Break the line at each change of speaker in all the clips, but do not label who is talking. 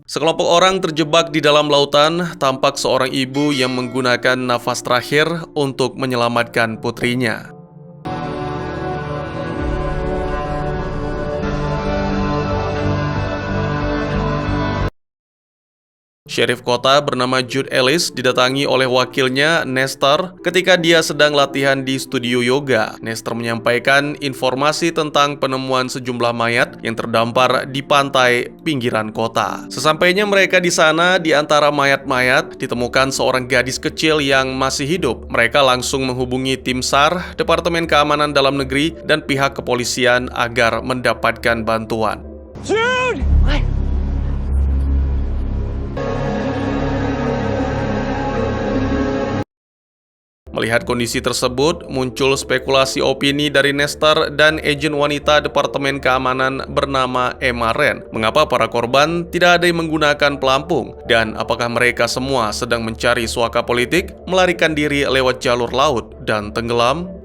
Sekelompok orang terjebak di dalam lautan, tampak seorang ibu yang menggunakan nafas terakhir untuk menyelamatkan putrinya. Sheriff kota bernama Jude Ellis didatangi oleh wakilnya, Nestor, ketika dia sedang latihan di studio yoga. Nestor menyampaikan informasi tentang penemuan sejumlah mayat yang terdampar di pantai pinggiran kota. Sesampainya mereka di sana, di antara mayat-mayat, ditemukan seorang gadis kecil yang masih hidup. Mereka langsung menghubungi tim SAR, Departemen Keamanan Dalam Negeri, dan pihak kepolisian agar mendapatkan bantuan.
Jude!
Melihat kondisi tersebut, muncul spekulasi opini dari Nestor dan agen wanita Departemen Keamanan bernama Emma Wren. Mengapa para korban tidak ada yang menggunakan pelampung? Dan apakah mereka semua sedang mencari suaka politik, melarikan diri lewat jalur laut, dan tenggelam?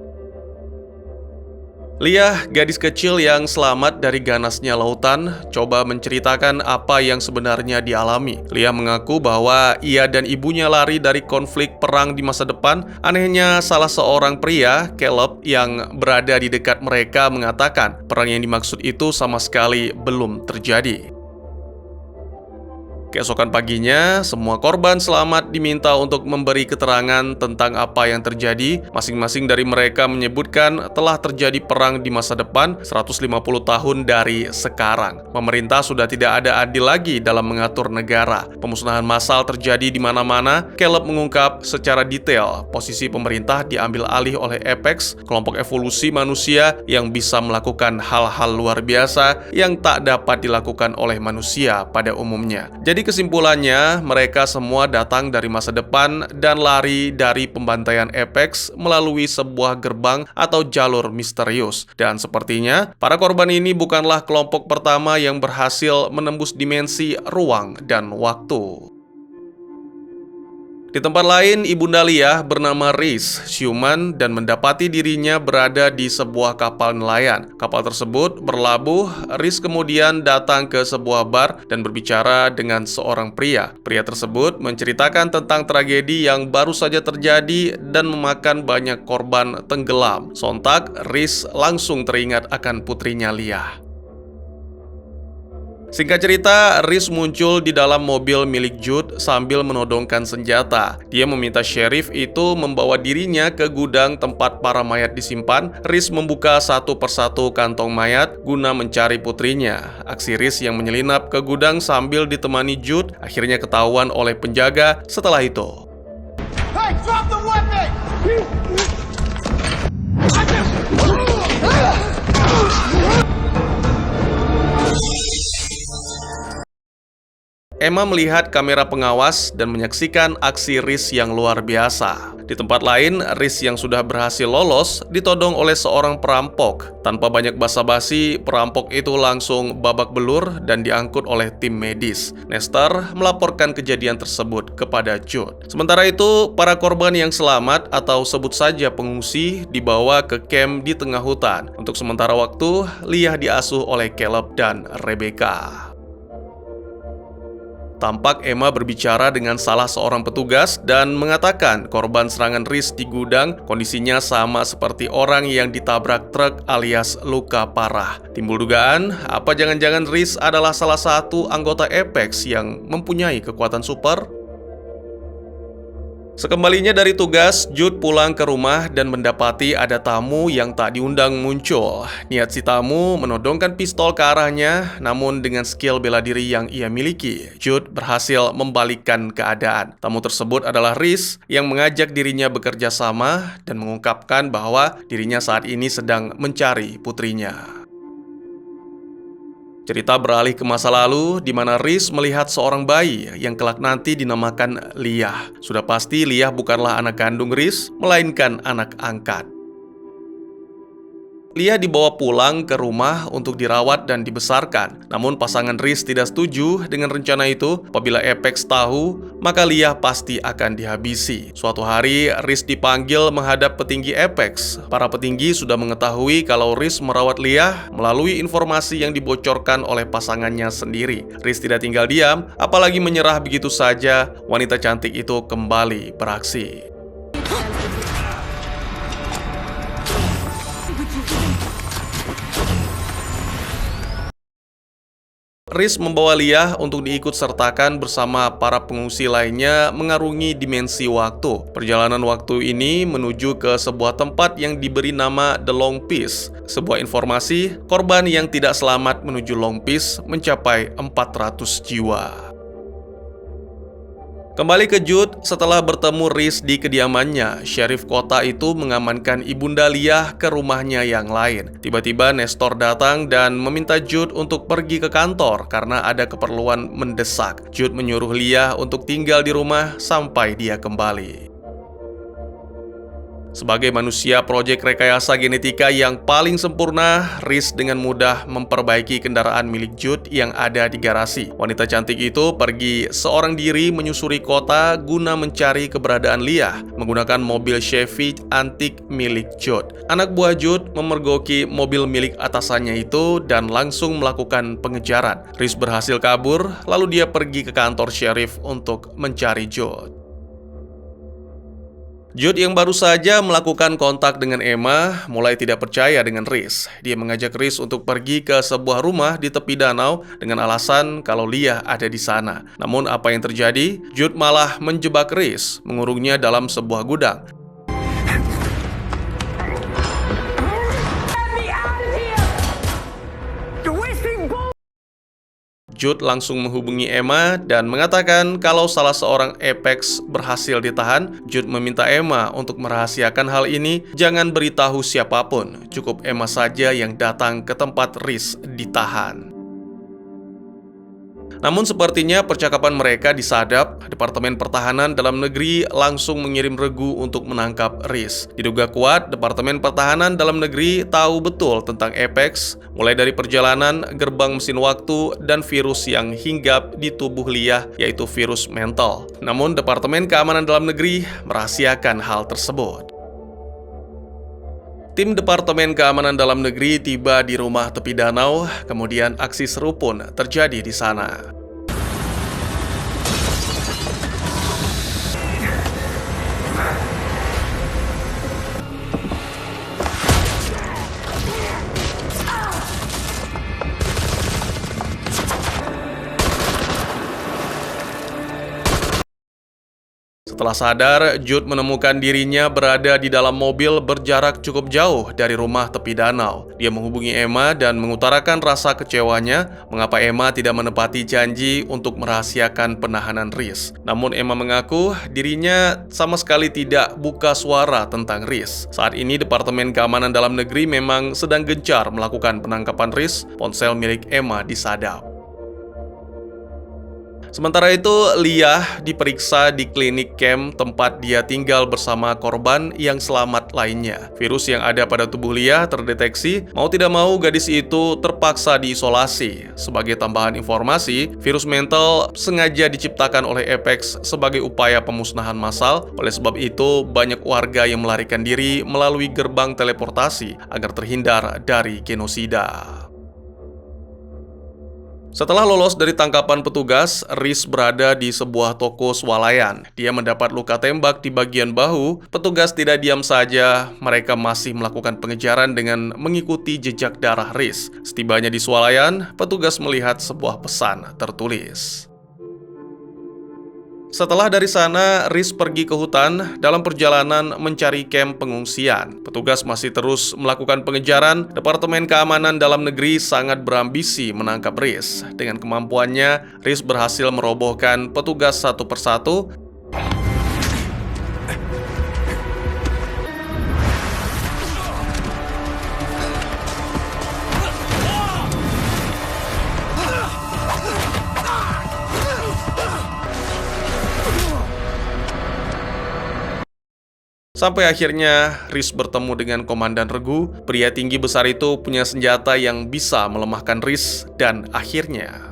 Leah, gadis kecil yang selamat dari ganasnya lautan, coba menceritakan apa yang sebenarnya dialami. Leah mengaku bahwa ia dan ibunya lari dari konflik perang di masa depan. Anehnya, salah seorang pria, Caleb, yang berada di dekat mereka mengatakan perang yang dimaksud itu sama sekali belum terjadi. Keesokan paginya, semua korban selamat diminta untuk memberi keterangan tentang apa yang terjadi. Masing-masing dari mereka menyebutkan telah terjadi perang di masa depan 150 tahun dari sekarang. Pemerintah sudah tidak ada adil lagi dalam mengatur negara. Pemusnahan massal terjadi di mana-mana. Caleb mengungkap secara detail posisi pemerintah diambil alih oleh Apex, kelompok evolusi manusia yang bisa melakukan hal-hal luar biasa yang tak dapat dilakukan oleh manusia pada umumnya. Jadi kesimpulannya, mereka semua datang dari masa depan dan lari dari pembantaian Apex melalui sebuah gerbang atau jalur misterius. Dan sepertinya, para korban ini bukanlah kelompok pertama yang berhasil menembus dimensi ruang dan waktu. Di tempat lain, Ibunda Leah bernama Reese siuman dan mendapati dirinya berada di sebuah kapal nelayan. Kapal tersebut berlabuh. Reese kemudian datang ke sebuah bar dan berbicara dengan seorang pria. Pria tersebut menceritakan tentang tragedi yang baru saja terjadi dan memakan banyak korban tenggelam. Sontak, Reese langsung teringat akan putrinya Leah. Singkat cerita, Reese muncul di dalam mobil milik Jude sambil menodongkan senjata. Dia meminta sheriff itu membawa dirinya ke gudang tempat para mayat disimpan. Reese membuka satu persatu kantong mayat guna mencari putrinya. Aksi Reese yang menyelinap ke gudang sambil ditemani Jude akhirnya ketahuan oleh penjaga. Setelah itu,
Hey, drop the weapon!
Emma melihat kamera pengawas dan menyaksikan aksi Reese yang luar biasa. Di tempat lain, Reese yang sudah berhasil lolos ditodong oleh seorang perampok. Tanpa banyak basa-basi, perampok itu langsung babak belur dan diangkut oleh tim medis. Nestor melaporkan kejadian tersebut kepada Jude. Sementara itu, para korban yang selamat atau sebut saja pengungsi dibawa ke camp di tengah hutan. Untuk sementara waktu, Leah diasuh oleh Caleb dan Rebecca. Tampak Emma berbicara dengan salah seorang petugas dan mengatakan korban serangan Reese di gudang kondisinya sama seperti orang yang ditabrak truk alias luka parah. Timbul dugaan, apa jangan-jangan Reese adalah salah satu anggota Apex yang mempunyai kekuatan super? Sekembalinya dari tugas, Jude pulang ke rumah dan mendapati ada tamu yang tak diundang muncul. Niat si tamu menodongkan pistol ke arahnya, namun dengan skill bela diri yang ia miliki, Jude berhasil membalikkan keadaan. Tamu tersebut adalah Reese yang mengajak dirinya bekerja sama dan mengungkapkan bahwa dirinya saat ini sedang mencari putrinya. Cerita beralih ke masa lalu, di mana Reese melihat seorang bayi yang kelak nanti dinamakan Leah. Sudah pasti Leah bukanlah anak kandung Reese, melainkan anak angkat. Leah dibawa pulang ke rumah untuk dirawat dan dibesarkan. Namun pasangan Reese tidak setuju dengan rencana itu. Apabila Apex tahu, maka Leah pasti akan dihabisi. Suatu hari, Reese dipanggil menghadap petinggi Apex. Para petinggi sudah mengetahui kalau Reese merawat Leah melalui informasi yang dibocorkan oleh pasangannya sendiri. Reese tidak tinggal diam, apalagi menyerah begitu saja. Wanita cantik itu kembali beraksi. Reese membawa Leah untuk diikut sertakan bersama para pengungsi lainnya mengarungi dimensi waktu. Perjalanan waktu ini menuju ke sebuah tempat yang diberi nama The Long Peace. Sebuah informasi, korban yang tidak selamat menuju Long Peace mencapai 400 jiwa. Kembali ke Jude, setelah bertemu Reese di kediamannya, Sheriff kota itu mengamankan ibunda Leah ke rumahnya yang lain. Tiba-tiba Nestor datang dan meminta Jude untuk pergi ke kantor karena ada keperluan mendesak. Jude menyuruh Leah untuk tinggal di rumah sampai dia kembali. Sebagai manusia proyek rekayasa genetika yang paling sempurna, Reese dengan mudah memperbaiki kendaraan milik Jude yang ada di garasi. Wanita cantik itu pergi seorang diri menyusuri kota guna mencari keberadaan Leah menggunakan mobil Chevy antik milik Jude. Anak buah Jude memergoki mobil milik atasannya itu dan langsung melakukan pengejaran. Reese berhasil kabur, lalu dia pergi ke kantor sheriff untuk mencari Jude. Jude yang baru saja melakukan kontak dengan Emma mulai tidak percaya dengan Reese. Dia mengajak Reese untuk pergi ke sebuah rumah di tepi danau dengan alasan kalau Leah ada di sana. Namun apa yang terjadi? Jude malah menjebak Reese, mengurungnya dalam sebuah gudang. Jude langsung menghubungi Emma dan mengatakan kalau salah seorang Apex berhasil ditahan. Jude meminta Emma untuk merahasiakan hal ini, jangan beritahu siapapun. Cukup Emma saja yang datang ke tempat Reese ditahan. Namun sepertinya percakapan mereka disadap. Departemen Pertahanan Dalam Negeri langsung mengirim regu untuk menangkap Reese. Diduga kuat, Departemen Pertahanan Dalam Negeri tahu betul tentang Apex, mulai dari perjalanan, gerbang mesin waktu, dan virus yang hinggap di tubuh Leah, yaitu virus mental. Namun Departemen Keamanan Dalam Negeri merahasiakan hal tersebut. Tim Departemen Keamanan Dalam Negeri tiba di rumah tepi danau, kemudian aksi seru pun terjadi di sana. Setelah sadar, Jude menemukan dirinya berada di dalam mobil berjarak cukup jauh dari rumah tepi danau. Dia menghubungi Emma dan mengutarakan rasa kecewanya mengapa Emma tidak menepati janji untuk merahasiakan penahanan Reese. Namun Emma mengaku dirinya sama sekali tidak buka suara tentang Reese. Saat ini Departemen Keamanan Dalam Negeri memang sedang gencar melakukan penangkapan Reese. Ponsel milik Emma disadap. Sementara itu, Leah diperiksa di klinik camp tempat dia tinggal bersama korban yang selamat lainnya. Virus yang ada pada tubuh Leah terdeteksi, mau tidak mau gadis itu terpaksa diisolasi. Sebagai tambahan informasi, virus mental sengaja diciptakan oleh Apex sebagai upaya pemusnahan massal. Oleh sebab itu, banyak warga yang melarikan diri melalui gerbang teleportasi agar terhindar dari genosida. Setelah lolos dari tangkapan petugas, Reese berada di sebuah toko swalayan. Dia mendapat luka tembak di bagian bahu. Petugas tidak diam saja, mereka masih melakukan pengejaran dengan mengikuti jejak darah Reese. Setibanya di swalayan, petugas melihat sebuah pesan tertulis. Setelah dari sana, Reese pergi ke hutan dalam perjalanan mencari kamp pengungsian. Petugas masih terus melakukan pengejaran. Departemen Keamanan Dalam Negeri sangat berambisi menangkap Reese. Dengan kemampuannya, Reese berhasil merobohkan petugas satu persatu. Sampai akhirnya Reese bertemu dengan Komandan Regu. Pria tinggi besar itu punya senjata yang bisa melemahkan Reese dan akhirnya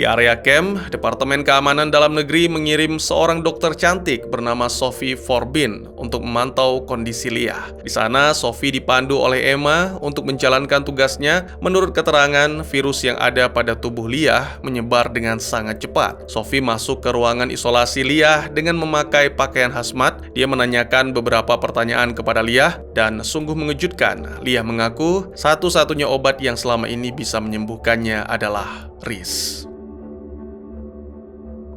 di area camp, Departemen Keamanan Dalam Negeri mengirim seorang dokter cantik bernama Sophie Forbin untuk memantau kondisi Leah. Di sana, Sophie dipandu oleh Emma untuk menjalankan tugasnya. Menurut keterangan, virus yang ada pada tubuh Leah menyebar dengan sangat cepat. Sophie masuk ke ruangan isolasi Leah dengan memakai pakaian hazmat. Dia menanyakan beberapa pertanyaan kepada Leah dan sungguh mengejutkan. Leah mengaku satu-satunya obat yang selama ini bisa menyembuhkannya adalah Reese.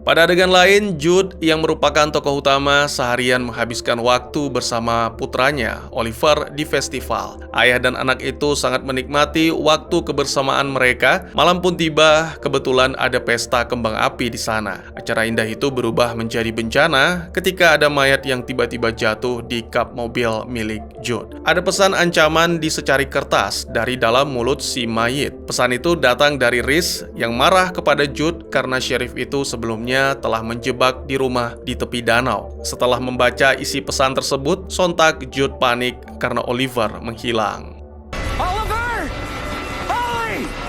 Pada adegan lain, Jude yang merupakan tokoh utama seharian menghabiskan waktu bersama putranya, Oliver, di festival. Ayah dan anak itu sangat menikmati waktu kebersamaan mereka. Malam pun tiba, kebetulan ada pesta kembang api di sana. Acara indah itu berubah menjadi bencana ketika ada mayat yang tiba-tiba jatuh di kap mobil milik Jude. Ada pesan ancaman di secari kertas dari dalam mulut si mayit. Pesan itu datang dari Reese yang marah kepada Jude karena sheriff itu sebelumnya telah menjebak di rumah di tepi danau. Setelah membaca isi pesan tersebut, sontak Jude panik karena Oliver menghilang.
Oliver! Ollie!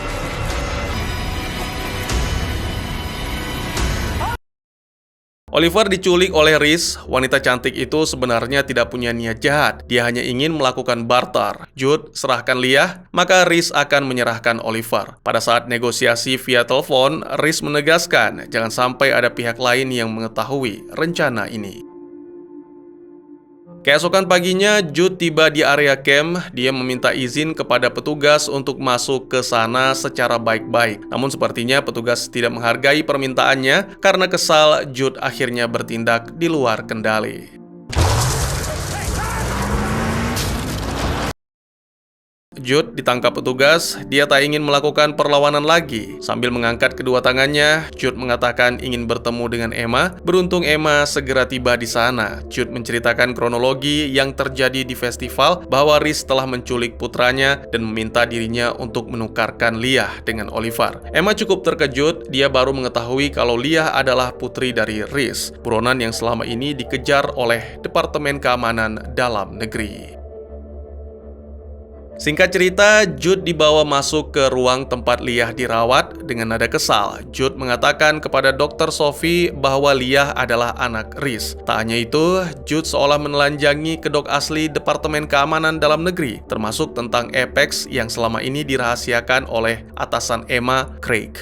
Oliver diculik oleh Reese. Wanita cantik itu sebenarnya tidak punya niat jahat. Dia hanya ingin melakukan barter. Jude, serahkan Leah, maka Reese akan menyerahkan Oliver. Pada saat negosiasi via telepon, Reese menegaskan jangan sampai ada pihak lain yang mengetahui rencana ini. Keesokan paginya, Jude tiba di area camp. Dia meminta izin kepada petugas untuk masuk ke sana secara baik-baik. Namun sepertinya petugas tidak menghargai permintaannya. Karena kesal, Jude akhirnya bertindak di luar kendali. Jude ditangkap petugas. Dia tak ingin melakukan perlawanan lagi. Sambil mengangkat kedua tangannya, Jude mengatakan ingin bertemu dengan Emma. Beruntung Emma segera tiba di sana. Jude menceritakan kronologi yang terjadi di festival, bahwa Reese telah menculik putranya dan meminta dirinya untuk menukarkan Leah dengan Oliver. Emma cukup terkejut. Dia baru mengetahui kalau Leah adalah putri dari Reese, buronan yang selama ini dikejar oleh Departemen Keamanan Dalam Negeri. Singkat cerita, Jude dibawa masuk ke ruang tempat Leah dirawat. Dengan nada kesal, Jude mengatakan kepada Dr. Sophie bahwa Leah adalah anak Reese. Tak hanya itu, Jude seolah menelanjangi kedok asli Departemen Keamanan Dalam Negeri, termasuk tentang Apex yang selama ini dirahasiakan oleh atasan Emma, Craig.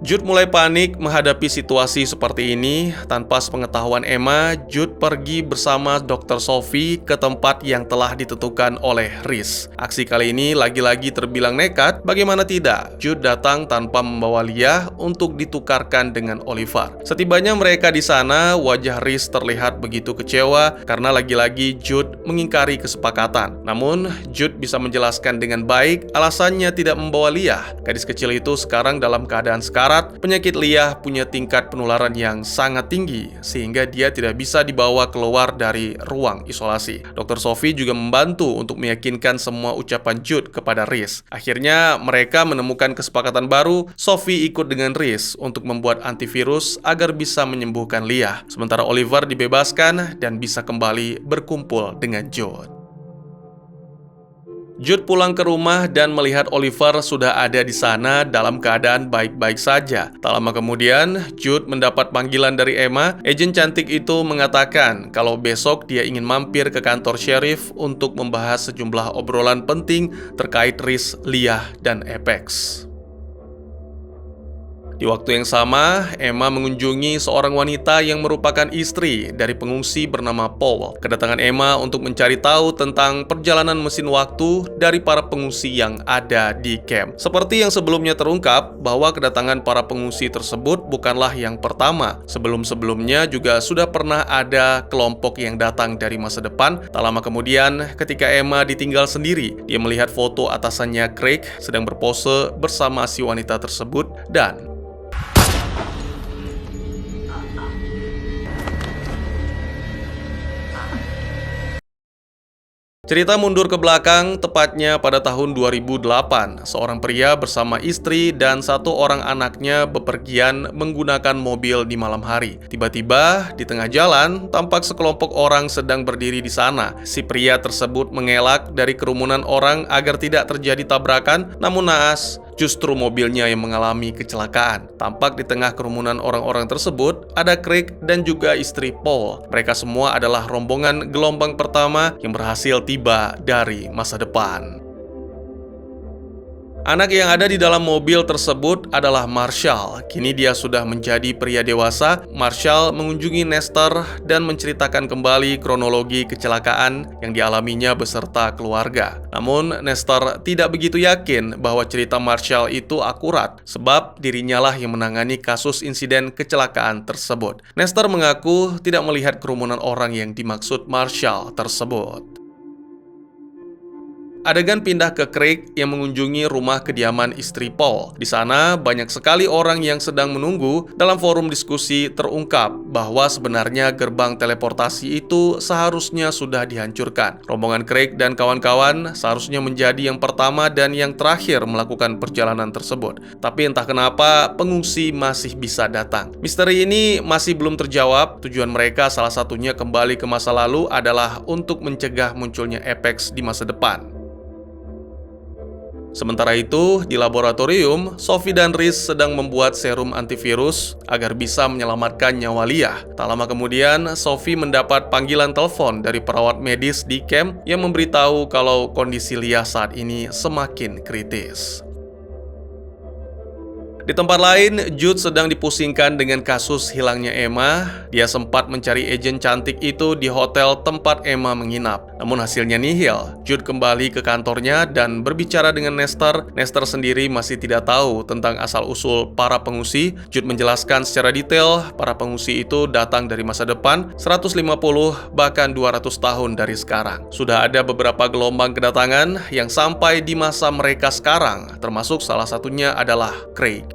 Jude mulai panik menghadapi situasi seperti ini. Tanpa sepengetahuan Emma, Jude pergi bersama Dr. Sophie ke tempat yang telah ditentukan oleh Reese. Aksi kali ini lagi-lagi terbilang nekat. Bagaimana tidak, Jude datang tanpa membawa Leah untuk ditukarkan dengan Oliver. Setibanya mereka di sana, wajah Reese terlihat begitu kecewa karena lagi-lagi Jude mengingkari kesepakatan. Namun, Jude bisa menjelaskan dengan baik alasannya tidak membawa Leah. Gadis kecil itu sekarang dalam keadaan sekarat. Penyakit Leah punya tingkat penularan yang sangat tinggi, sehingga dia tidak bisa dibawa keluar dari ruang isolasi. Dr. Sophie juga membantu untuk meyakinkan semua ucapan Jude kepada Reese. Akhirnya, mereka menemukan kesepakatan baru. Sophie ikut dengan Reese untuk membuat antivirus agar bisa menyembuhkan Leah. Sementara Oliver dibebaskan dan bisa kembali berkumpul dengan Jude. Jude pulang ke rumah dan melihat Oliver sudah ada di sana dalam keadaan baik-baik saja. Tak lama kemudian, Jude mendapat panggilan dari Emma. Agen cantik itu mengatakan kalau besok dia ingin mampir ke kantor sheriff untuk membahas sejumlah obrolan penting terkait Reese, Leah, dan Apex. Di waktu yang sama, Emma mengunjungi seorang wanita yang merupakan istri dari pengungsi bernama Paul. Kedatangan Emma untuk mencari tahu tentang perjalanan mesin waktu dari para pengungsi yang ada di camp. Seperti yang sebelumnya terungkap, bahwa kedatangan para pengungsi tersebut bukanlah yang pertama. Sebelum-sebelumnya juga sudah pernah ada kelompok yang datang dari masa depan. Tak lama kemudian, ketika Emma ditinggal sendiri, dia melihat foto atasannya Craig sedang berpose bersama si wanita tersebut dan Cerita mundur ke belakang, tepatnya pada tahun 2008, seorang pria bersama istri dan satu orang anaknya bepergian menggunakan mobil di malam hari. Tiba-tiba, di tengah jalan, tampak sekelompok orang sedang berdiri di sana. Si pria tersebut mengelak dari kerumunan orang agar tidak terjadi tabrakan, namun naas, justru mobilnya yang mengalami kecelakaan. Tampak di tengah kerumunan orang-orang tersebut, ada Craig dan juga istri Paul. Mereka semua adalah rombongan gelombang pertama yang berhasil tiba dari masa depan. Anak yang ada di dalam mobil tersebut adalah Marshall. Kini dia sudah menjadi pria dewasa. Marshall mengunjungi Nestor dan menceritakan kembali kronologi kecelakaan yang dialaminya beserta keluarga. Namun, Nestor tidak begitu yakin bahwa cerita Marshall itu akurat, sebab dirinya lah yang menangani kasus insiden kecelakaan tersebut. Nestor mengaku tidak melihat kerumunan orang yang dimaksud Marshall tersebut. Adegan pindah ke Craig yang mengunjungi rumah kediaman istri Paul. Di sana, banyak sekali orang yang sedang menunggu. Dalam forum diskusi terungkap bahwa sebenarnya gerbang teleportasi itu seharusnya sudah dihancurkan. Rombongan Craig dan kawan-kawan seharusnya menjadi yang pertama dan yang terakhir melakukan perjalanan tersebut. Tapi entah kenapa, pengungsi masih bisa datang. Misteri ini masih belum terjawab. Tujuan mereka salah satunya kembali ke masa lalu adalah untuk mencegah munculnya Apex di masa depan. Sementara itu, di laboratorium, Sophie dan Rhys sedang membuat serum antivirus agar bisa menyelamatkan nyawa Leah. Tak lama kemudian, Sophie mendapat panggilan telepon dari perawat medis di camp yang memberitahu kalau kondisi Leah saat ini semakin kritis. Di tempat lain, Jude sedang dipusingkan dengan kasus hilangnya Emma. Dia sempat mencari agen cantik itu di hotel tempat Emma menginap. Namun hasilnya nihil. Jude kembali ke kantornya dan berbicara dengan Nestor. Nestor sendiri masih tidak tahu tentang asal-usul para pengungsi. Jude menjelaskan secara detail, para pengungsi itu datang dari masa depan 150 bahkan 200 tahun dari sekarang. Sudah ada beberapa gelombang kedatangan yang sampai di masa mereka sekarang, termasuk salah satunya adalah Craig.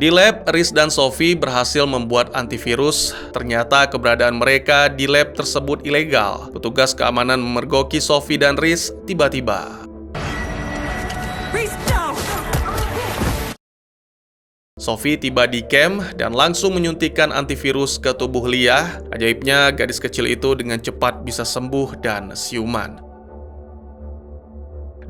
Di lab, Rhys dan Sophie berhasil membuat antivirus. Ternyata keberadaan mereka di lab tersebut ilegal. Petugas keamanan memergoki Sophie dan Rhys tiba-tiba. Sophie tiba di camp dan langsung menyuntikkan antivirus ke tubuh Leah. Ajaibnya, gadis kecil itu dengan cepat bisa sembuh dan siuman.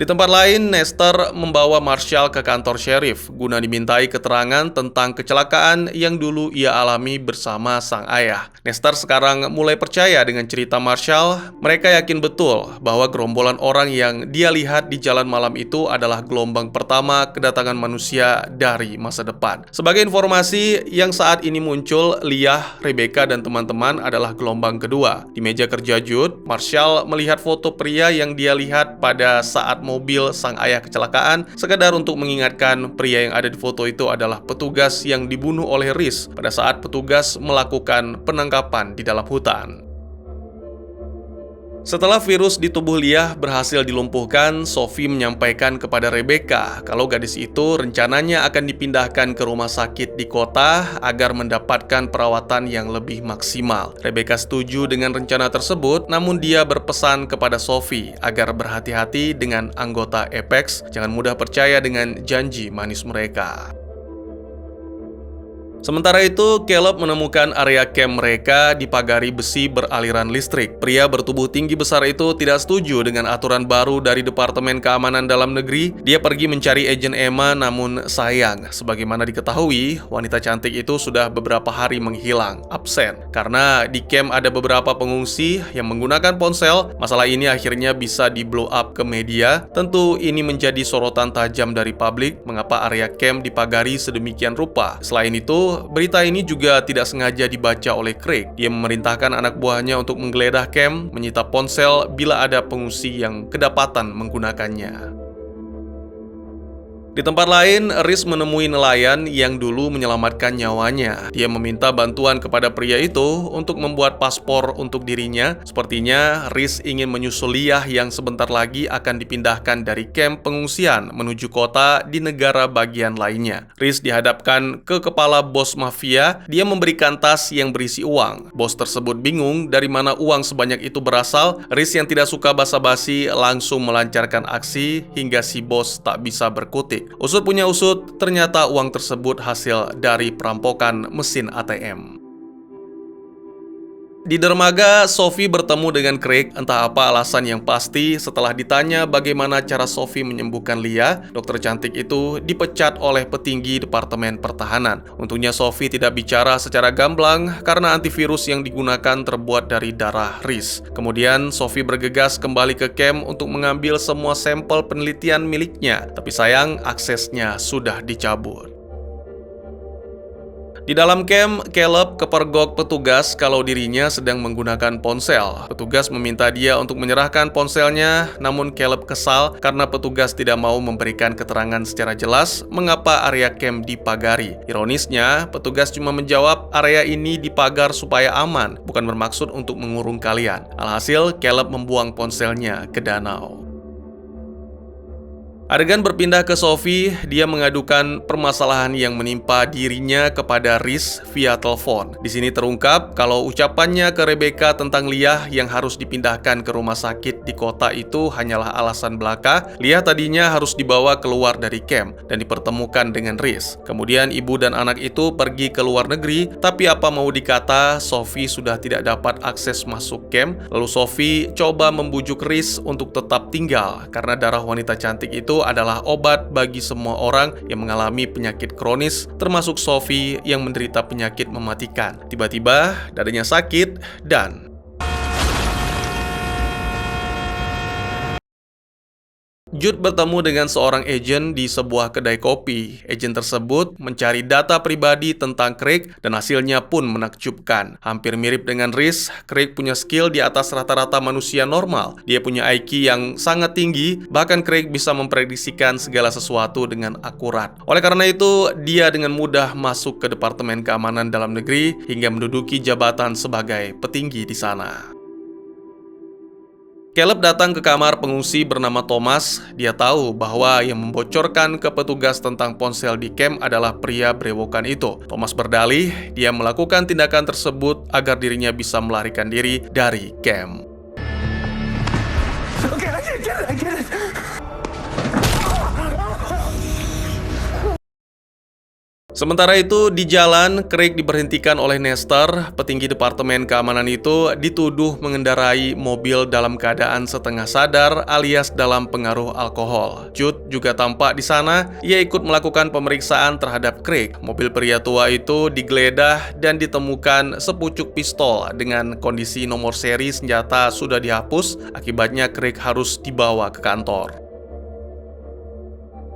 Di tempat lain, Nestor membawa Marshall ke kantor sheriff guna dimintai keterangan tentang kecelakaan yang dulu ia alami bersama sang ayah. Nestor sekarang mulai percaya dengan cerita Marshall. Mereka yakin betul bahwa gerombolan orang yang dia lihat di jalan malam itu adalah gelombang pertama kedatangan manusia dari masa depan. Sebagai informasi, yang saat ini muncul, Leah, Rebecca, dan teman-teman adalah gelombang kedua. Di meja kerja Jude, Marshall melihat foto pria yang dia lihat pada saat mobil sang ayah kecelakaan, sekadar untuk mengingatkan pria yang ada di foto itu adalah petugas yang dibunuh oleh Rhys pada saat petugas melakukan penangkapan di dalam hutan. Setelah virus di tubuh Leah berhasil dilumpuhkan, Sophie menyampaikan kepada Rebecca kalau gadis itu rencananya akan dipindahkan ke rumah sakit di kota agar mendapatkan perawatan yang lebih maksimal. Rebecca setuju dengan rencana tersebut, namun dia berpesan kepada Sophie agar berhati-hati dengan anggota Apex, jangan mudah percaya dengan janji manis mereka. Sementara itu, Caleb menemukan area camp mereka dipagari besi beraliran listrik. Pria bertubuh tinggi besar itu tidak setuju dengan aturan baru dari Departemen Keamanan Dalam Negeri. Dia pergi mencari agen Emma, namun sayang, sebagaimana diketahui, wanita cantik itu sudah beberapa hari menghilang, absen. Karena di camp ada beberapa pengungsi yang menggunakan ponsel, masalah ini akhirnya bisa di-blow up ke media. Tentu ini menjadi sorotan tajam dari publik, mengapa area camp dipagari sedemikian rupa. Selain itu, berita ini juga tidak sengaja dibaca oleh Craig. Dia memerintahkan anak buahnya untuk menggeledah camp, menyita ponsel bila ada pengungsi yang kedapatan menggunakannya. Di tempat lain, Riz menemui nelayan yang dulu menyelamatkan nyawanya. Dia meminta bantuan kepada pria itu untuk membuat paspor untuk dirinya. Sepertinya Riz ingin menyusul Leah yang sebentar lagi akan dipindahkan dari kamp pengungsian menuju kota di negara bagian lainnya. Riz dihadapkan ke kepala bos mafia. Dia memberikan tas yang berisi uang. Bos tersebut bingung dari mana uang sebanyak itu berasal. Riz yang tidak suka basa-basi langsung melancarkan aksi hingga si bos tak bisa berkutik. Usut punya usut, ternyata uang tersebut hasil dari perampokan mesin ATM. Di dermaga, Sophie bertemu dengan Craig. Entah apa alasan yang pasti, setelah ditanya bagaimana cara Sophie menyembuhkan Leah, dokter cantik itu dipecat oleh petinggi Departemen Pertahanan. Untungnya Sophie tidak bicara secara gamblang karena antivirus yang digunakan terbuat dari darah Riz. Kemudian Sophie bergegas kembali ke camp untuk mengambil semua sampel penelitian miliknya, tapi sayang aksesnya sudah dicabut. Di dalam camp, Caleb kepergok petugas kalau dirinya sedang menggunakan ponsel. Petugas meminta dia untuk menyerahkan ponselnya, namun Caleb kesal karena petugas tidak mau memberikan keterangan secara jelas mengapa area camp dipagari. Ironisnya, petugas cuma menjawab area ini dipagar supaya aman, bukan bermaksud untuk mengurung kalian. Alhasil, Caleb membuang ponselnya ke danau. Adegan berpindah ke Sophie, dia mengadukan permasalahan yang menimpa dirinya kepada Riz via telepon. Di sini terungkap kalau ucapannya ke Rebecca tentang Leah yang harus dipindahkan ke rumah sakit di kota itu hanyalah alasan belaka. Leah tadinya harus dibawa keluar dari camp dan dipertemukan dengan Riz. Kemudian ibu dan anak itu pergi ke luar negeri, tapi apa mau dikata, Sophie sudah tidak dapat akses masuk camp. Lalu Sophie coba membujuk Riz untuk tetap tinggal karena darah wanita cantik itu adalah obat bagi semua orang yang mengalami penyakit kronis, termasuk Sophie yang menderita penyakit mematikan. Tiba-tiba dadanya sakit dan Jude bertemu dengan seorang agen di sebuah kedai kopi. Agen tersebut mencari data pribadi tentang Craig dan hasilnya pun menakjubkan. Hampir mirip dengan Riz, Craig punya skill di atas rata-rata manusia normal. Dia punya IQ yang sangat tinggi, bahkan Craig bisa memprediksikan segala sesuatu dengan akurat. Oleh karena itu, dia dengan mudah masuk ke Departemen Keamanan Dalam Negeri hingga menduduki jabatan sebagai petinggi di sana. Caleb datang ke kamar pengungsi bernama Thomas. Dia tahu bahwa yang membocorkan ke petugas tentang ponsel di camp adalah pria berewokan itu. Thomas berdalih dia melakukan tindakan tersebut agar dirinya bisa melarikan diri dari camp.
Okay, I get it.
Sementara itu, di jalan, Craig diberhentikan oleh Nestor. Petinggi Departemen Keamanan itu dituduh mengendarai mobil dalam keadaan setengah sadar alias dalam pengaruh alkohol. Jude juga tampak di sana. Ia ikut melakukan pemeriksaan terhadap Craig. Mobil pria tua itu digeledah dan ditemukan sepucuk pistol dengan kondisi nomor seri senjata sudah dihapus. Akibatnya Craig harus dibawa ke kantor.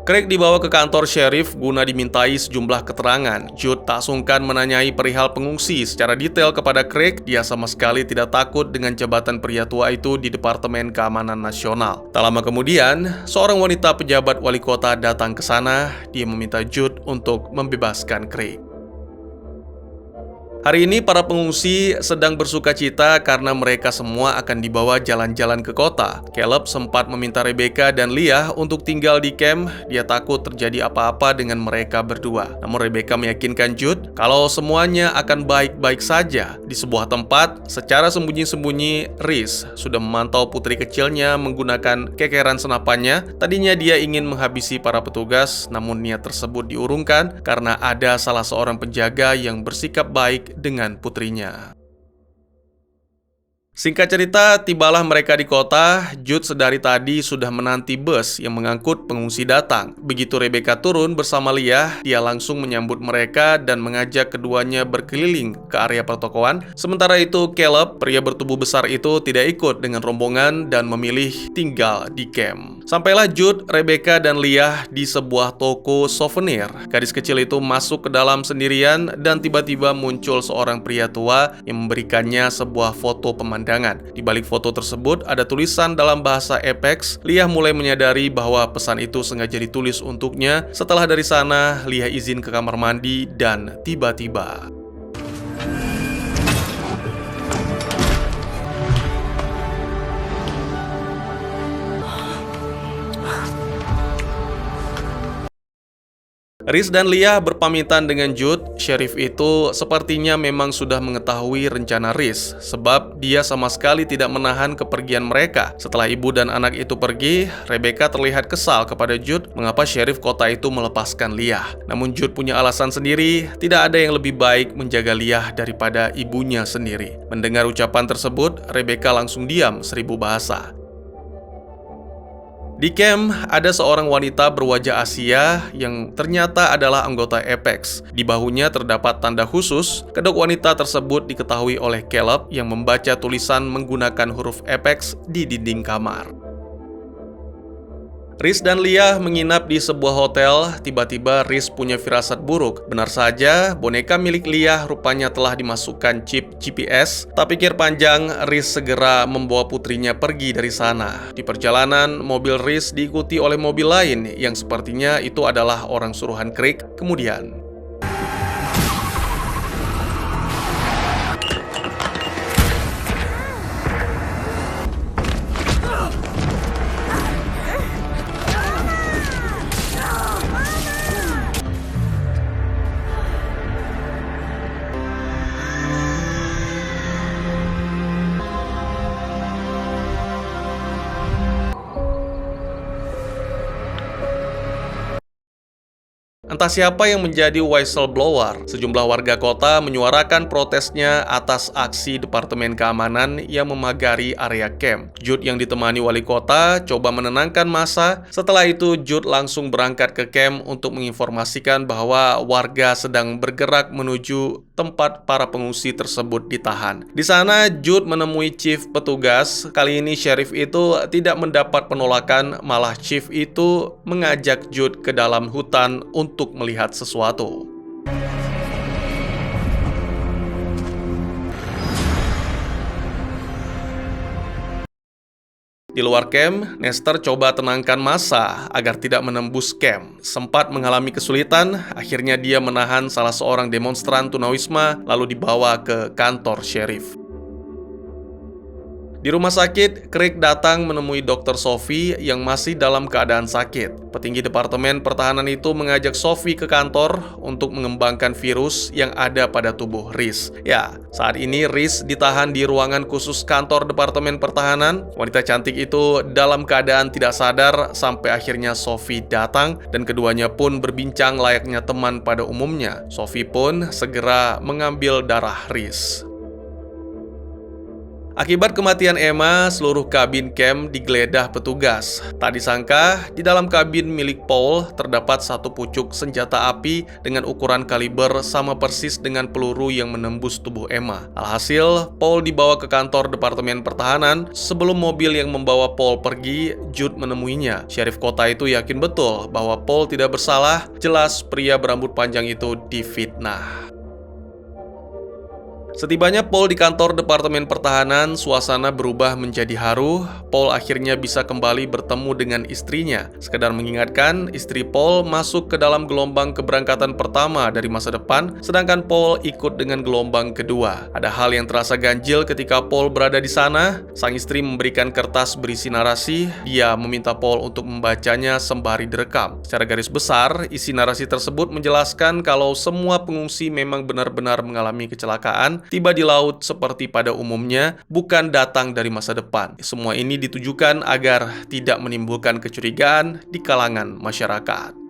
Craig dibawa ke kantor sheriff guna dimintai sejumlah keterangan. Jude tak sungkan menanyai perihal pengungsi secara detail kepada Craig. Dia sama sekali tidak takut dengan jabatan pria tua itu di Departemen Keamanan Nasional. Tak lama kemudian, seorang wanita pejabat wali kota datang ke sana. Dia meminta Jude untuk membebaskan Craig. Hari ini para pengungsi sedang bersukacita karena mereka semua akan dibawa jalan-jalan ke kota. Caleb sempat meminta Rebecca dan Leah untuk tinggal di camp. Dia takut terjadi apa-apa dengan mereka berdua. Namun Rebecca meyakinkan Jude kalau semuanya akan baik-baik saja. Di sebuah tempat, secara sembunyi-sembunyi, Riz sudah memantau putri kecilnya menggunakan kekeran senapannya. Tadinya dia ingin menghabisi para petugas, namun niat tersebut diurungkan karena ada salah seorang penjaga yang bersikap baik dengan putrinya. Singkat cerita, tibalah mereka di kota. Jude sedari tadi sudah menanti bus yang mengangkut pengungsi datang. Begitu Rebecca turun bersama Leah, dia langsung menyambut mereka dan mengajak keduanya berkeliling ke area pertokoan. Sementara itu, Caleb, pria bertubuh besar itu, tidak ikut dengan rombongan dan memilih tinggal di camp. Sampailah Jude, Rebecca, dan Leah di sebuah toko souvenir. Gadis kecil itu masuk ke dalam sendirian dan tiba-tiba muncul seorang pria tua yang memberikannya sebuah foto pemandangan pemandangan. Di balik foto tersebut ada tulisan dalam bahasa Apex. Leah mulai menyadari bahwa pesan itu sengaja ditulis untuknya. Setelah dari sana, Leah izin ke kamar mandi dan tiba-tiba Reese dan Leah berpamitan dengan Jude. Sheriff itu sepertinya memang sudah mengetahui rencana Reese, sebab dia sama sekali tidak menahan kepergian mereka. Setelah ibu dan anak itu pergi, Rebecca terlihat kesal kepada Jude mengapa sheriff kota itu melepaskan Leah. Namun Jude punya alasan sendiri, tidak ada yang lebih baik menjaga Leah daripada ibunya sendiri. Mendengar ucapan tersebut, Rebecca langsung diam 1000 bahasa. Di camp, ada seorang wanita berwajah Asia yang ternyata adalah anggota Apex. Di bahunya terdapat tanda khusus. Kedok wanita tersebut diketahui oleh Caleb yang membaca tulisan menggunakan huruf Apex di dinding kamar. Reese dan Leah menginap di sebuah hotel. Tiba-tiba Reese punya firasat buruk. Benar saja, boneka milik Leah rupanya telah dimasukkan chip GPS. Tak pikir panjang, Reese segera membawa putrinya pergi dari sana. Di perjalanan, mobil Reese diikuti oleh mobil lain yang sepertinya itu adalah orang suruhan Craig. Kemudian entah siapa yang menjadi whistleblower. Sejumlah warga kota menyuarakan protesnya atas aksi Departemen Keamanan yang memagari area camp. Jude yang ditemani wali kota coba menenangkan massa. Setelah itu Jude langsung berangkat ke camp untuk menginformasikan bahwa warga sedang bergerak menuju tempat para pengungsi tersebut ditahan. Di sana Jude menemui chief petugas. Kali ini sheriff itu tidak mendapat penolakan, malah chief itu mengajak Jude ke dalam hutan untuk melihat sesuatu. Di luar camp, Nestor coba tenangkan massa agar tidak menembus camp. Sempat mengalami kesulitan, akhirnya dia menahan salah seorang demonstran tunawisma lalu dibawa ke kantor sheriff. Di rumah sakit, Craig datang menemui Dr. Sophie yang masih dalam keadaan sakit. Petinggi Departemen Pertahanan itu mengajak Sophie ke kantor untuk mengembangkan virus yang ada pada tubuh Reese. Ya, saat ini Reese ditahan di ruangan khusus kantor Departemen Pertahanan. Wanita cantik itu dalam keadaan tidak sadar sampai akhirnya Sophie datang dan keduanya pun berbincang layaknya teman pada umumnya. Sophie pun segera mengambil darah Reese. Akibat kematian Emma, seluruh kabin camp digeledah petugas. Tak disangka, di dalam kabin milik Paul terdapat satu pucuk senjata api dengan ukuran kaliber sama persis dengan peluru yang menembus tubuh Emma. Alhasil, Paul dibawa ke kantor Departemen Pertahanan. Sebelum mobil yang membawa Paul pergi, Jude menemuinya. Sheriff kota itu yakin betul bahwa Paul tidak bersalah. Jelas pria berambut panjang itu difitnah. Setibanya Paul di kantor Departemen Pertahanan, suasana berubah menjadi haru. Paul akhirnya bisa kembali bertemu dengan istrinya. Sekedar mengingatkan, istri Paul masuk ke dalam gelombang keberangkatan pertama dari masa depan, sedangkan Paul ikut dengan gelombang kedua. Ada hal yang terasa ganjil ketika Paul berada di sana. Sang istri memberikan kertas berisi narasi. Dia meminta Paul untuk membacanya sembari direkam. Secara garis besar, isi narasi tersebut menjelaskan kalau semua pengungsi memang benar-benar mengalami kecelakaan, tiba di laut seperti pada umumnya, bukan datang dari masa depan. Semua ini ditujukan agar tidak menimbulkan kecurigaan di kalangan masyarakat.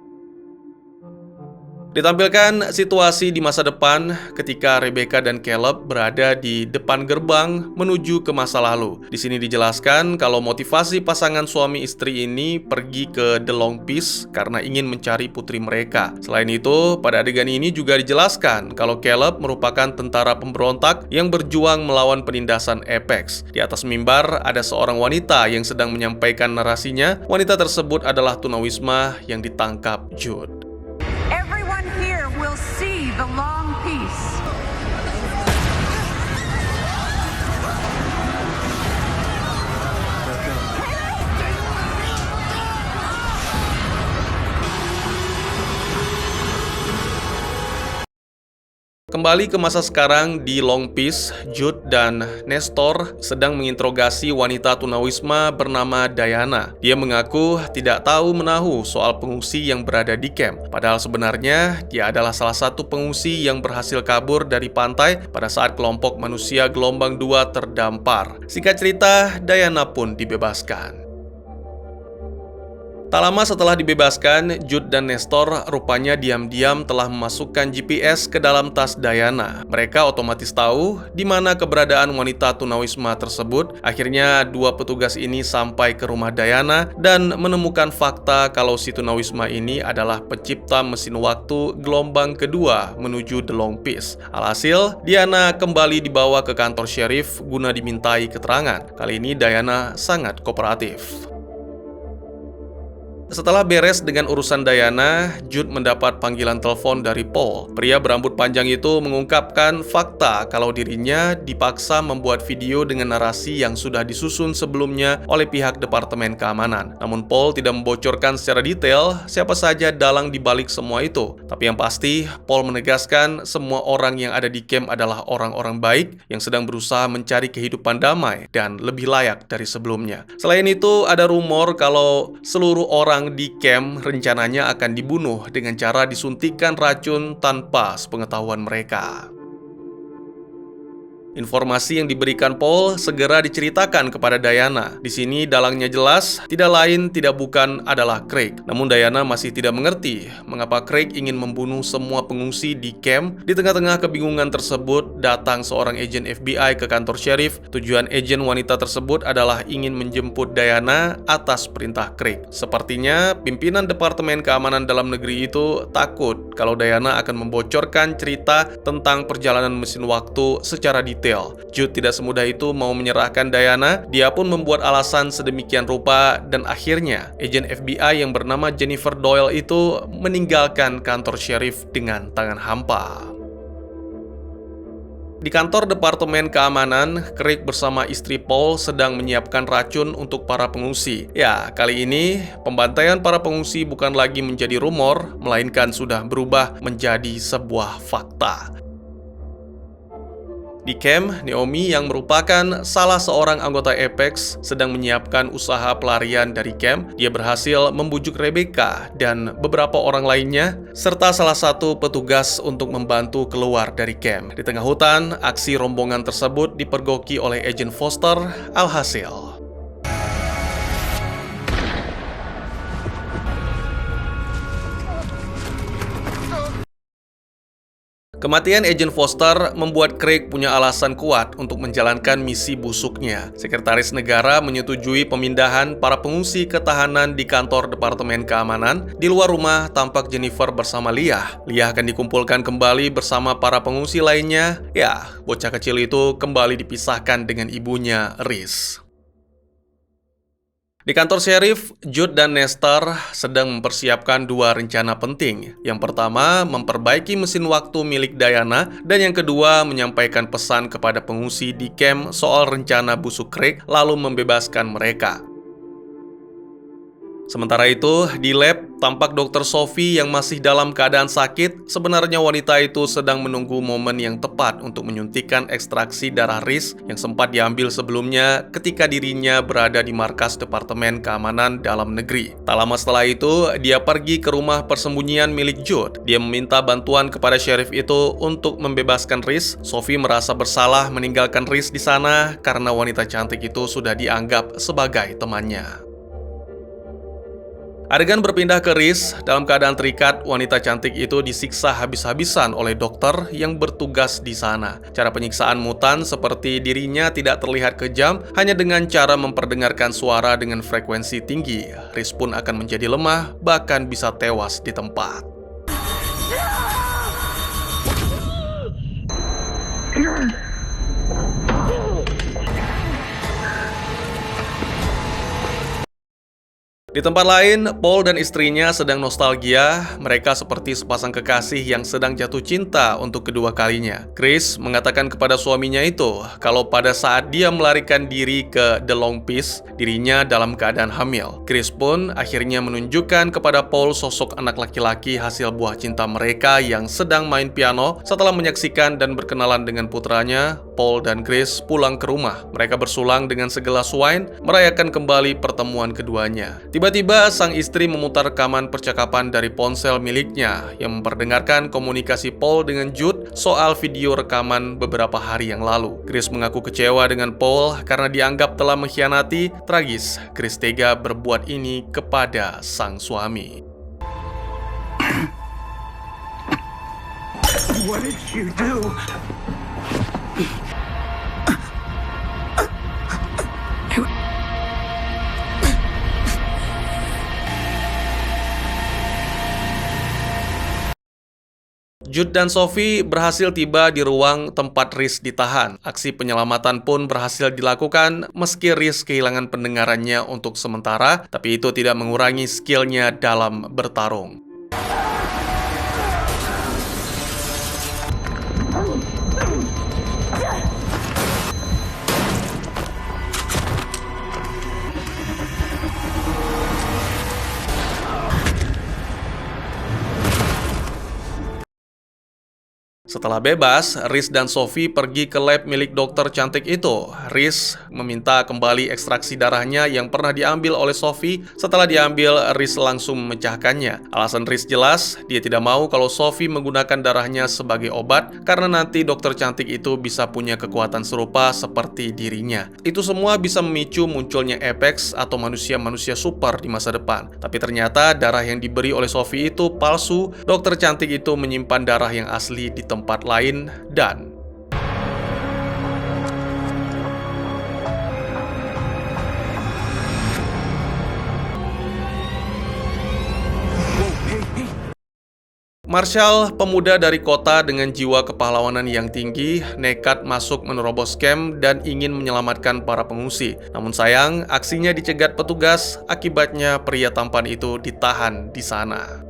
Ditampilkan situasi di masa depan ketika Rebecca dan Caleb berada di depan gerbang menuju ke masa lalu. Di sini dijelaskan kalau motivasi pasangan suami istri ini pergi ke The Long Peace karena ingin mencari putri mereka. Selain itu, pada adegan ini juga dijelaskan kalau Caleb merupakan tentara pemberontak yang berjuang melawan penindasan Apex. Di atas mimbar ada seorang wanita yang sedang menyampaikan narasinya. Wanita tersebut adalah tunawisma yang ditangkap Jude.
See the long peace.
Kembali ke masa sekarang di Long Peace, Jude dan Nestor sedang menginterogasi wanita tunawisma bernama Diana. Dia mengaku tidak tahu menahu soal pengungsi yang berada di camp. Padahal sebenarnya dia adalah salah satu pengungsi yang berhasil kabur dari pantai pada saat kelompok manusia gelombang 2 terdampar. Singkat cerita, Diana pun dibebaskan. Tak lama setelah dibebaskan, Jude dan Nestor rupanya diam-diam telah memasukkan GPS ke dalam tas Diana. Mereka otomatis tahu di mana keberadaan wanita tunawisma tersebut. Akhirnya, dua petugas ini sampai ke rumah Diana dan menemukan fakta kalau si tunawisma ini adalah pencipta mesin waktu gelombang kedua menuju The Long Peace. Alhasil, Diana kembali dibawa ke kantor sheriff guna dimintai keterangan. Kali ini Diana sangat kooperatif. Setelah beres dengan urusan Diana, Jude mendapat panggilan telepon dari Paul. Pria berambut panjang itu mengungkapkan fakta kalau dirinya dipaksa membuat video dengan narasi yang sudah disusun sebelumnya oleh pihak Departemen Keamanan. Namun Paul tidak membocorkan secara detail siapa saja dalang di balik semua itu. Tapi yang pasti, Paul menegaskan semua orang yang ada di camp adalah orang-orang baik yang sedang berusaha mencari kehidupan damai dan lebih layak dari sebelumnya. Selain itu, ada rumor kalau seluruh orang di camp rencananya akan dibunuh dengan cara disuntikkan racun tanpa sepengetahuan mereka. Informasi yang diberikan Paul segera diceritakan kepada Diana. Di sini dalangnya jelas, tidak lain tidak bukan adalah Craig. Namun Diana masih tidak mengerti mengapa Craig ingin membunuh semua pengungsi di camp. Di tengah-tengah kebingungan tersebut, datang seorang agen FBI ke kantor sheriff. Tujuan agen wanita tersebut adalah ingin menjemput Diana atas perintah Craig. Sepertinya pimpinan Departemen Keamanan Dalam Negeri itu takut kalau Diana akan membocorkan cerita tentang perjalanan mesin waktu secara detail. Jude tidak semudah itu mau menyerahkan Diana. Dia pun membuat alasan sedemikian rupa dan akhirnya agen FBI yang bernama Jennifer Doyle itu meninggalkan kantor sheriff dengan tangan hampa. Di kantor Departemen Keamanan, Craig bersama istri Paul sedang menyiapkan racun untuk para pengungsi. Ya, kali ini pembantaian para pengungsi bukan lagi menjadi rumor, melainkan sudah berubah menjadi sebuah fakta. Di camp, Naomi yang merupakan salah seorang anggota Apex sedang menyiapkan usaha pelarian dari camp. Dia berhasil membujuk Rebecca dan beberapa orang lainnya, serta salah satu petugas untuk membantu keluar dari camp. Di tengah hutan, aksi rombongan tersebut dipergoki oleh Agent Foster. Alhasil, kematian Agent Foster membuat Craig punya alasan kuat untuk menjalankan misi busuknya. Sekretaris Negara menyetujui pemindahan para pengungsi ke tahanan di kantor Departemen Keamanan. Di luar rumah tampak Jennifer bersama Leah. Leah akan dikumpulkan kembali bersama para pengungsi lainnya. Ya, bocah kecil itu kembali dipisahkan dengan ibunya, Reese. Di kantor sheriff, Jude dan Nestor sedang mempersiapkan dua rencana penting. Yang pertama, memperbaiki mesin waktu milik Diana, dan yang kedua, menyampaikan pesan kepada pengungsi di camp soal rencana busuk Craig, lalu membebaskan mereka. Sementara itu, di lab, tampak Dr. Sophie yang masih dalam keadaan sakit. Sebenarnya wanita itu sedang menunggu momen yang tepat untuk menyuntikkan ekstraksi darah Reese yang sempat diambil sebelumnya ketika dirinya berada di markas Departemen Keamanan Dalam Negeri. Tak lama setelah itu, dia pergi ke rumah persembunyian milik Jude. Dia meminta bantuan kepada sheriff itu untuk membebaskan Reese. Sophie merasa bersalah meninggalkan Reese di sana karena wanita cantik itu sudah dianggap sebagai temannya. Adegan berpindah ke Reese. Dalam keadaan terikat, wanita cantik itu disiksa habis-habisan oleh dokter yang bertugas di sana. Cara penyiksaan mutan seperti dirinya tidak terlihat kejam, hanya dengan cara memperdengarkan suara dengan frekuensi tinggi. Reese pun akan menjadi lemah, bahkan bisa tewas di tempat. Di tempat lain, Paul dan istrinya sedang nostalgia. Mereka seperti sepasang kekasih yang sedang jatuh cinta untuk kedua kalinya. Chris mengatakan kepada suaminya itu kalau pada saat dia melarikan diri ke The Long Peace, dirinya dalam keadaan hamil. Chris pun akhirnya menunjukkan kepada Paul sosok anak laki-laki hasil buah cinta mereka yang sedang main piano. Setelah menyaksikan dan berkenalan dengan putranya, Paul dan Chris pulang ke rumah. Mereka bersulang dengan segelas wine, merayakan kembali pertemuan keduanya. Tiba-tiba sang istri memutar rekaman percakapan dari ponsel miliknya yang memperdengarkan komunikasi Paul dengan Jude soal video rekaman beberapa hari yang lalu. Chris mengaku kecewa dengan Paul karena dianggap telah mengkhianati. Tragis, Chris tega berbuat ini kepada sang suami.
What did you do?
Jude dan Sophie berhasil tiba di ruang tempat Rhys ditahan. Aksi penyelamatan pun berhasil dilakukan meski Rhys kehilangan pendengarannya untuk sementara, tapi itu tidak mengurangi skillnya dalam bertarung. Setelah bebas, Rhys dan Sophie pergi ke lab milik dokter cantik itu. Rhys meminta kembali ekstraksi darahnya yang pernah diambil oleh Sophie. Setelah diambil, Rhys langsung memecahkannya. Alasan Rhys jelas, dia tidak mau kalau Sophie menggunakan darahnya sebagai obat karena nanti dokter cantik itu bisa punya kekuatan serupa seperti dirinya. Itu semua bisa memicu munculnya Apex atau manusia-manusia super di masa depan. Tapi ternyata darah yang diberi oleh Sophie itu palsu. Dokter cantik itu menyimpan darah yang asli di tempat lain dan Marshall, pemuda dari kota dengan jiwa kepahlawanan yang tinggi, nekat masuk menerobos camp dan ingin menyelamatkan para pengungsi. Namun sayang, aksinya dicegat petugas, akibatnya pria tampan itu ditahan di sana.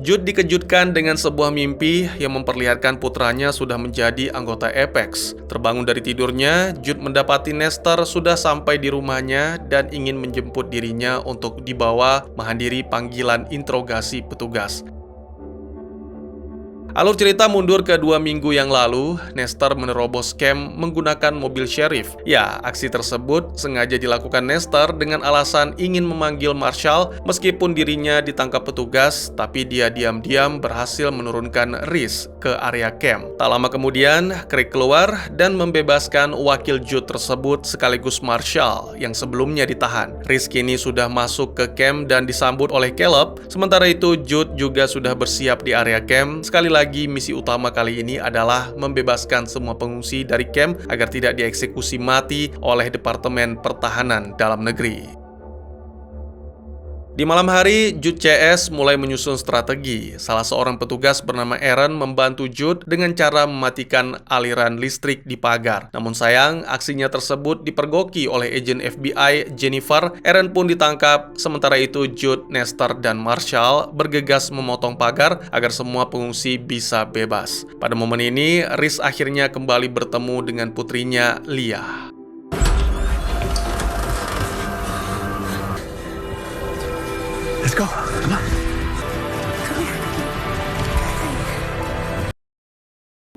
Jude dikejutkan dengan sebuah mimpi yang memperlihatkan putranya sudah menjadi anggota Apex. Terbangun dari tidurnya, Jude mendapati Nestor sudah sampai di rumahnya dan ingin menjemput dirinya untuk dibawa menghadiri panggilan interogasi petugas. Alur cerita mundur ke 2 minggu yang lalu, Nestor menerobos camp menggunakan mobil sheriff. Ya, aksi tersebut sengaja dilakukan Nestor dengan alasan ingin memanggil Marshall meskipun dirinya ditangkap petugas, tapi dia diam-diam berhasil menurunkan Rhys ke area camp. Tak lama kemudian, Craig keluar dan membebaskan wakil Jude tersebut sekaligus Marshall yang sebelumnya ditahan. Rhys kini sudah masuk ke camp dan disambut oleh Caleb. Sementara itu, Jude juga sudah bersiap di area camp. Sekali lagi, misi utama kali ini adalah membebaskan semua pengungsi dari camp agar tidak dieksekusi mati oleh Departemen Pertahanan Dalam Negeri. Di malam hari, Jude CS mulai menyusun strategi. Salah seorang petugas bernama Aaron membantu Jude dengan cara mematikan aliran listrik di pagar. Namun sayang, aksinya tersebut dipergoki oleh agen FBI Jennifer. Aaron pun ditangkap. Sementara itu, Jude, Nestor, dan Marshall bergegas memotong pagar agar semua pengungsi bisa bebas. Pada momen ini, Rhys akhirnya kembali bertemu dengan putrinya, Leah.
Let's go. Come on.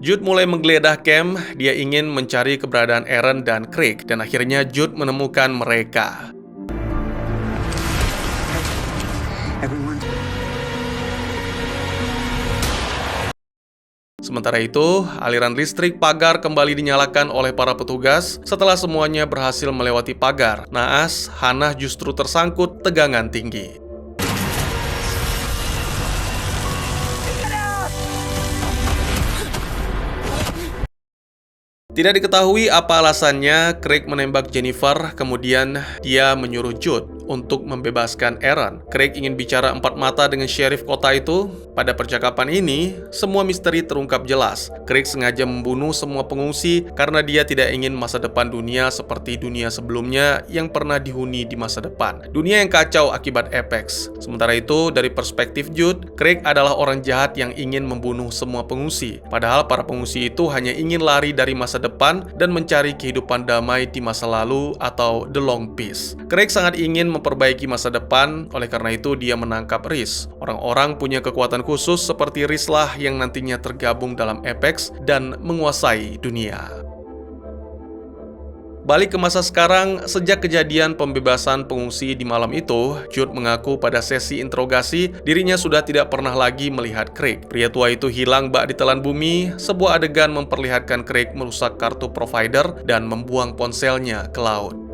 Jude mulai menggeledah camp. Dia ingin mencari keberadaan Aaron dan Craig, dan akhirnya Jude menemukan mereka.
Everyone.
Sementara itu, aliran listrik pagar kembali dinyalakan oleh para petugas. Setelah semuanya berhasil melewati pagar, naas, Hannah justru tersangkut tegangan tinggi. Tidak diketahui apa alasannya, Craig menembak Jennifer, kemudian dia menyuruh Jude untuk membebaskan Aaron. Craig ingin bicara empat mata dengan sheriff kota itu. Pada percakapan ini, semua misteri terungkap jelas. Craig sengaja membunuh semua pengungsi karena dia tidak ingin masa depan dunia seperti dunia sebelumnya yang pernah dihuni di masa depan. Dunia yang kacau akibat Apex. Sementara itu, dari perspektif Jude, Craig adalah orang jahat yang ingin membunuh semua pengungsi. Padahal para pengungsi itu hanya ingin lari dari masa depan dan mencari kehidupan damai di masa lalu atau The Long Peace. Craig sangat ingin memperbaiki masa depan, oleh karena itu dia menangkap Reese. Orang-orang punya kekuatan khusus seperti Reese lah yang nantinya tergabung dalam Apex dan menguasai dunia. Balik ke masa sekarang, sejak kejadian pembebasan pengungsi di malam itu, Jude mengaku pada sesi interogasi dirinya sudah tidak pernah lagi melihat Craig. Pria tua itu hilang bak ditelan bumi. Sebuah adegan memperlihatkan Craig merusak kartu provider dan membuang ponselnya ke laut.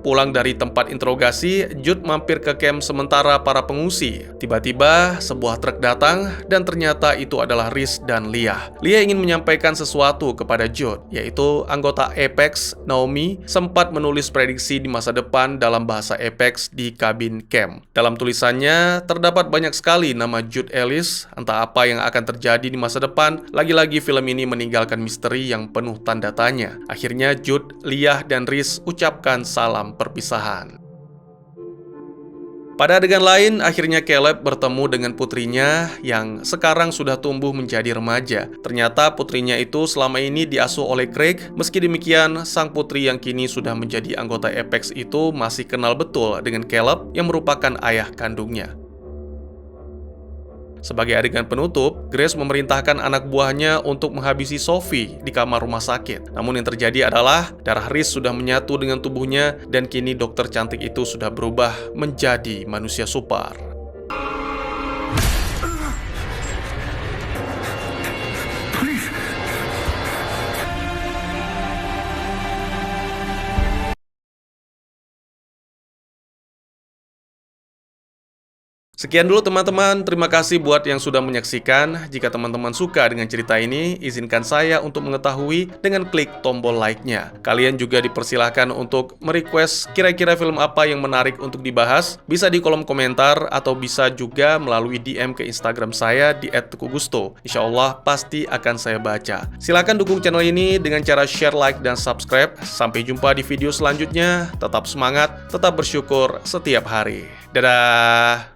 Pulang dari tempat interogasi, Jude mampir ke kamp sementara para pengungsi. Tiba-tiba, sebuah truk datang dan ternyata itu adalah Reese dan Leah. Leah ingin menyampaikan sesuatu kepada Jude, yaitu anggota Apex, Naomi, sempat menulis prediksi di masa depan dalam bahasa Apex di kabin camp. Dalam tulisannya, terdapat banyak sekali nama Jude Ellis, entah apa yang akan terjadi di masa depan. Lagi-lagi film ini meninggalkan misteri yang penuh tanda tanya. Akhirnya Jude, Leah, dan Reese ucapkan salam perpisahan. Pada adegan lain, akhirnya Caleb bertemu dengan putrinya yang sekarang sudah tumbuh menjadi remaja. Ternyata putrinya itu selama ini diasuh oleh Craig. Meski demikian, sang putri yang kini sudah menjadi anggota Apex itu masih kenal betul dengan Caleb yang merupakan ayah kandungnya. Sebagai adegan penutup, Grace memerintahkan anak buahnya untuk menghabisi Sophie di kamar rumah sakit. Namun yang terjadi adalah darah Reese sudah menyatu dengan tubuhnya dan kini dokter cantik itu sudah berubah menjadi manusia super. Sekian dulu teman-teman, terima kasih buat yang sudah menyaksikan. Jika teman-teman suka dengan cerita ini, izinkan saya untuk mengetahui dengan klik tombol like-nya. Kalian juga dipersilahkan untuk merequest kira-kira film apa yang menarik untuk dibahas. Bisa di kolom komentar atau bisa juga melalui DM ke Instagram saya di @teguhgusto. Insya Allah pasti akan saya baca. Silahkan dukung channel ini dengan cara share, like, dan subscribe. Sampai jumpa di video selanjutnya. Tetap semangat, tetap bersyukur setiap hari. Dadah!